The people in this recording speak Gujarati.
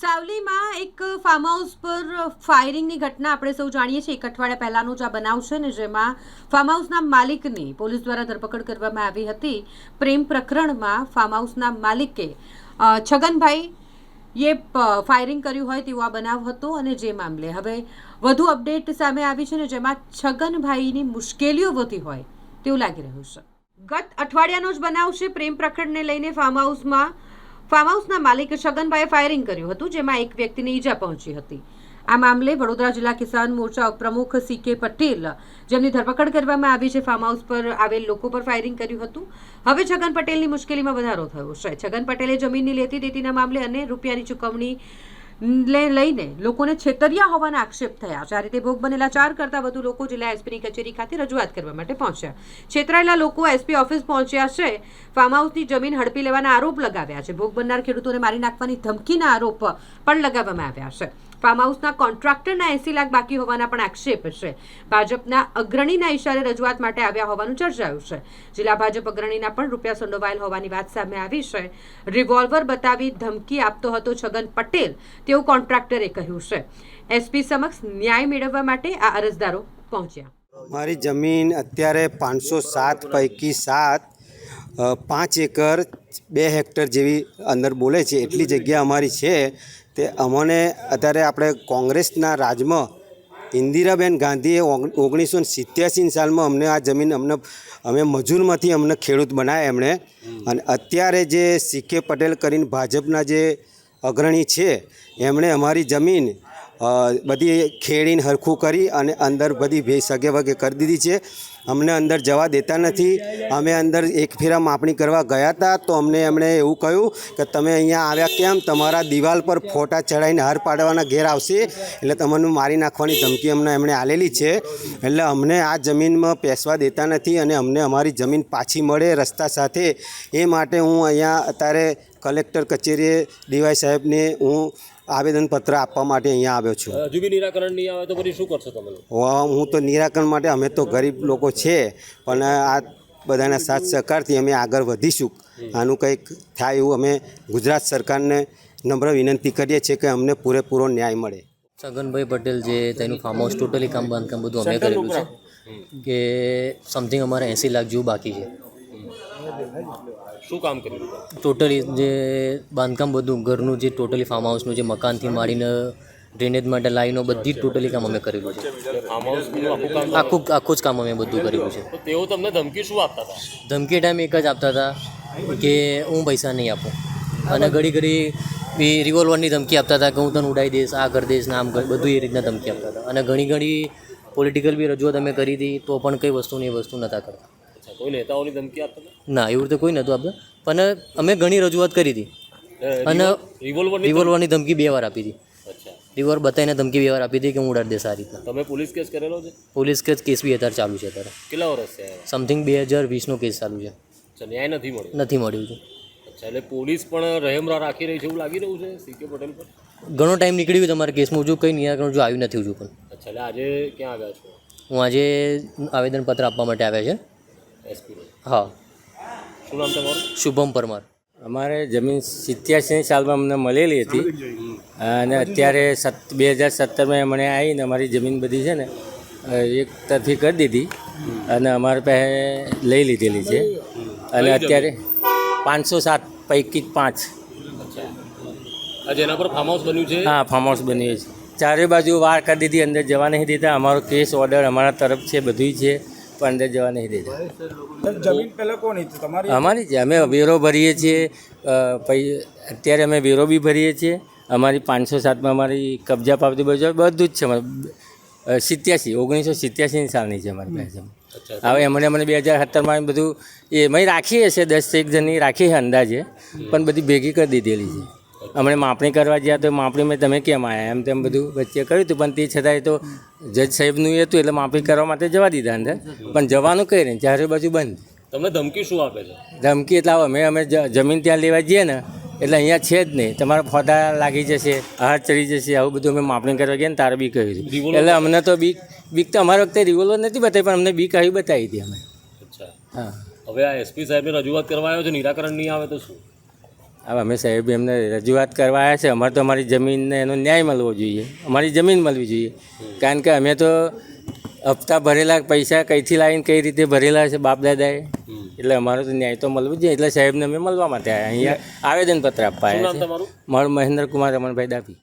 સાવલીમાં એક ફાર્મ હાઉસ પર ફાયરિંગની ઘટના આપણે સૌ જાણીએ છીએ. એક અઠવાડિયા પહેલાંનો જ આ બનાવ છે ને, જેમાં ફાર્મ હાઉસના માલિકની પોલીસ દ્વારા ધરપકડ કરવામાં આવી હતી. પ્રેમ પ્રકરણમાં ફાર્મ હાઉસના માલિકે છગનભાઈએ ફાયરિંગ કર્યું હોય તેવો આ બનાવ હતો. અને જે મામલે હવે વધુ અપડેટ સામે આવી છે ને, જેમાં છગનભાઈની મુશ્કેલીઓ વધી હોય તેવું લાગી રહ્યું છે. ગત અઠવાડિયાનો જ બનાવ છે. પ્રેમ પ્રકરણને લઈને ફાર્મ હાઉસના માલિક છગનભાઈએ ફાયરિંગ કર્યું હતું, જેમાં એક વ્યક્તિને ઈજા પહોંચી હતી. આ મામલે વડોદરા જિલ્લા કિસાન મોરચા ઉપપ્રમુખ CK પટેલ, જેમની ધરપકડ કરવામાં આવી છે, ફાર્મ હાઉસ પર આવેલ લોકો પર ફાયરિંગ કર્યું હતું. હવે છગન પટેલની મુશ્કેલીમાં વધારો થયો છે. છગન પટેલે જમીનની લેતી દેતીના મામલે અને રૂપિયાની ચૂકવણી લઈને લોકોને છેતર્યા હોવાના આક્ષેપ થયા છે. આ રીતે ભોગ બનેલા 4 કરતાં વધુ લોકો જિલ્લા એસપીની કચેરી ખાતે રજૂઆત કરવા માટે પહોંચ્યા. છેતરાયેલા લોકો એસપી ઓફિસ પહોંચ્યા છે. ફાર્મ હાઉસની જમીન હડપી લેવાના આરોપ લગાવ્યા છે. ભોગ બનનાર ખેડૂતોને મારી નાખવાની ધમકીના આરોપ પણ લગાવવામાં આવ્યા છે. ફાર્મ હાઉસના કોન્ટ્રાક્ટરના 80 લાખ બાકી હોવાના પણ આક્ષેપ છે. ભાજપના અગ્રણીના ઇશારે રજૂઆત માટે આવ્યા હોવાનું ચર્ચાયું છે. જિલ્લા ભાજપ અગ્રણીના પણ રૂપિયા સંડોવાયેલ હોવાની વાત સામે આવી છે. રિવોલ્વર બતાવી ધમકી આપતો હતો છગન પટેલ તેવું કોન્ટ્રાક્ટરે કહ્યું છે. એસપી સમક્ષ ન્યાય મેળવવા માટે આ અરજદારો પહોંચ્યા. મારી જમીન અત્યારે 507 પૈકી 5 એકર 2 હેક્ટર જેવી અંદર બોલે છે એટલી જગ્યા અમારી છે. તે અમને અત્યારે આપણે કોંગ્રેસના રાજમાં ઇન્દિરાબેન ગાંધીએ 1987 સાલમાં અમને આ જમીન અમે મજૂરમાંથી અમને ખેડૂત બનાવ્યા એમણે. અને અત્યારે જે CK પટેલ કરીને ભાજપના જે અગ્રણી છે એમણે અમારી જમીન બધી ખેડીને હરખું કરી અને અંદર બધી સગે વગે કરી દીધી છે. અમને અંદર જવા દેતા નથી. અમે અંદર એક ફેરા માપણી કરવા ગયા હતા તો એમણે એવું કહ્યું કે તમે અહીંયા આવ્યા કેમ, તમારા દિવાલ પર ફોટા ચડાવીને હાર પાડવાના ઘેર આવશે, એટલે તમને મારી નાખવાની ધમકી એમણે આલેલી છે. એટલે અમને આ જમીનમાં પેસવા દેતા નથી અને અમને અમારી જમીન પાછી મળે રસ્તા સાથે. એ માટે હું અહીંયા અત્યારે કલેક્ટર કચેરીએ DY સાહેબને હું આવેદનપત્ર આપવા માટે અહીંયા આવ્યો છું. હજુ બી નિરાકરણ નહીં આવે તો પછી શું કરશો તમે? હું તો નિરાકરણ માટે, અમે તો ગરીબ લોકો છે પણ આ બધાના સાથ સહકારથી અમે આગળ વધીશું. આનું કંઈક થાય એવું અમે ગુજરાત સરકારને નમ્ર વિનંતી કરીએ છીએ કે અમને પૂરેપૂરો ન્યાય મળે. છગનભાઈ પટેલ જે તેનું ફાર્મ હાઉસ ટોટલી બાંધકામ બધું અમે કરેલું છે કે સમથિંગ અમારે 80 લાખ જેવું બાકી છે. શું કામ કર્યું? ટોટલી જે બાંધકામ બધું ઘરનું જે ટોટલી ફાર્મ હાઉસનું જે મકાનથી માંડીને ડ્રેનેજ માટે લાઈનો બધી જ ટોટલી કામ અમે કરેલું છે. ફાર્મ હાઉસનું આખું જ કામ અમે બધું કરેલું છે. તો તેઓ તમને ધમકી શું આપતા હતા? ધમકી ટાઈમ એક જ આપતા હતા કે હું પૈસા નહીં આપું, અને ઘડી બી રિવોલ્વરની ધમકી આપતા હતા કે હું તને ઉડાવી દઈશ, આ કરી દઈશ, નામ બધું એ રીતના ધમકી આપતા હતા. અને ઘણી પોલિટિકલ બી રજૂઆત અમે કરી હતી તો પણ કઈ વસ્તુની એ વસ્તુ નહોતા કરતા. કોઈ નેતાઓની ધમકી આપતા હતા? ના, એવું તો કોઈ નહોતું આપતા, પણ અમે ઘણી રજૂઆત કરી હતી. અને રિવોલ્વરની ધમકી 2 વાર આપી હતી. રિવોલ્વર બતાવીને ધમકી 2 વાર આપી હતી કે હું ઉડાડી દઈશ આ રીતના. તમે પોલીસ કેસ કરેલો છે? પોલીસ કેસ બી અત્યારે ચાલુ છે. અત્યારે કેટલા વર્ષ છે? સમથિંગ 2020નો કેસ ચાલુ છે. ન્યાય નથી મળ્યો? નથી મળ્યું છે. એટલે પોલીસ પણ રહેમરા રાખી રહી છે એવું લાગી રહ્યું છે CK પટેલ પર? ઘણો ટાઈમ નીકળી ગયો તમારા કેસમાં, હજુ કંઈ નિરાકરણ હજુ આવ્યું નથી હજુ પણ. એટલે આજે ક્યાં આવ્યા છો? હું આજે આવેદનપત્ર આપવા માટે આવ્યા છે. SP? હા. શું નામ તમારું? શુભમ પરમાર. અમારે જમીન 87 સાલમાં અમને મળેલી હતી અને અત્યારે 2017માં મને આવીને અમારી જમીન બધી છે ને એક તરફી કરી દીધી અને અમારે પાસે લઈ લીધેલી છે. અને અત્યારે 507 પૈકી 5. જેના પર ફાર્મ હાઉસ બન્યું છે? હા, ફાર્મ હાઉસ બન્યું છે. ચારે બાજુ વાર કરી દીધી, અંદર જવા નહીં દેતા. અમારો કેસ ઓર્ડર અમારા તરફ છે, બધું છે, પણ અંદર જવા નહીં દેતા. જમીન પહેલાં કોની હતી? તમારી? અમારી છે. અમે વેરો ભરીએ છીએ. અત્યારે અમે વેરો બી ભરીએ છીએ. અમારી 507માં અમારી કબજા પાવતી બધું જ છે. 1987 સાલની છે અમારી પાસે. હવે એમણે 2017માં બધું એમાં રાખી હશે, 10 જણની રાખી છે અંદાજે, પણ બધી ભેગી કરી દીધેલી છે. હમણાં માપણી કરવા ગયા તો માપણીમાં તમે કેમ આવ્યા એમ તેમ બધું વચ્ચે કર્યું હતું, પણ તે છતાંય તો જજ સાહેબનું એ હતું એટલે માપણી કરવા માટે જવા દીધા અંદર, પણ જવાનું કઈ નહીં, ચારે બાજુ બંધ. તમને ધમકી શું આપે છે? ધમકી એટલે અમે જમીન ત્યાં લેવા જઈએ ને એટલે અહીંયા છે જ નહીં, તમારા ફોટા લાગી જશે, હાથ ચડી જશે, આવું બધું અમે માપણી કરવા ગયા ને તારે બી કહ્યું હતું. એટલે અમને તો બીક તો અમારા વખતે રિવોલ્વર નથી બતાવી, પણ અમને બીક આવી બતાવી હતી અમે. અચ્છા. હા. હવે આ SP સાહેબને રજૂઆત કરવા આવ્યો છે, નિરાકરણ નહીં આવે તો શું? હવે અમે સાહેબ એમને રજૂઆત કરવા આવ્યા છે. અમારે તો અમારી જમીનને એનો ન્યાય મળવો જોઈએ, અમારી જમીન મળવી જોઈએ. કારણ કે અમે તો હપ્તા ભરેલા, પૈસા કઈથી લાવીને કઈ રીતે ભરેલા છે બાપ દાદાએ, એટલે અમારો તો ન્યાય તો મળવું જ જોઈએ. એટલે સાહેબને અમે મળવા માટે આવ્યા, અહીંયા આવેદનપત્ર આપવા આવ્યા છે. મારું મહેન્દ્ર કુમાર રમણભાઈ ડાભી.